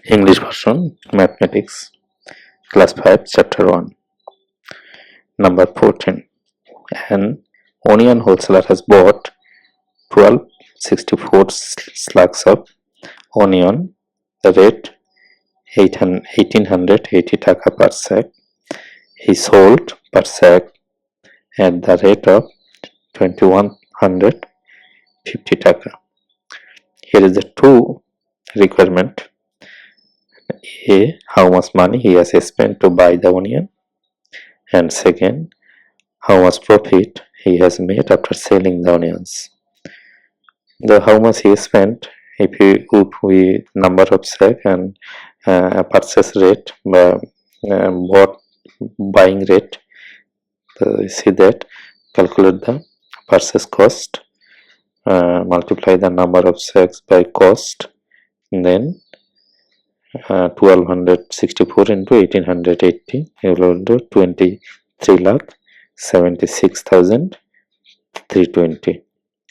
English version, Mathematics, Class 5, Chapter 1. Number 14. An onion wholesaler has bought 1264 slugs of onion, the rate 1880 taka per sack. He sold per sack at the rate of 2150 taka. Here is the two requirement. A. How much money he has spent to buy the onion, and second, how much profit he has made after selling the onions. The how much he spent, if we number of sack and purchase rate, what buying rate, you see that, calculate the purchase cost, multiply the number of sacks by cost, then 1264 into 1880 equal to 23,76,320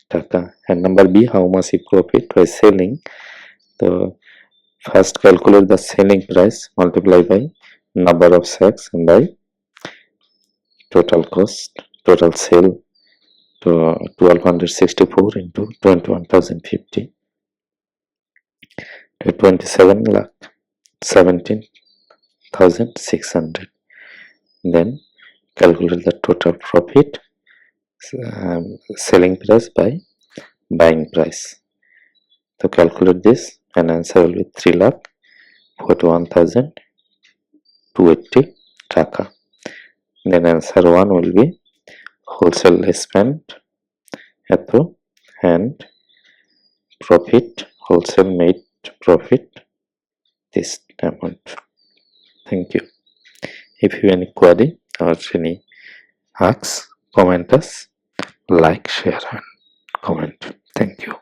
taka. And number B, how much he profit by selling. The first calculate the selling price, multiply by number of sacks and by total cost, total sale, to 1264 into 21,050 to 27,17,600. Then calculate the total profit, selling price by buying price. To calculate this, an answer will be 3,41,280 taka. Then answer 1 will be wholesale spent eto and profit, wholesale made profit this amount. Thank you. If you have any query or any asks, comment us, like, share and comment. Thank you.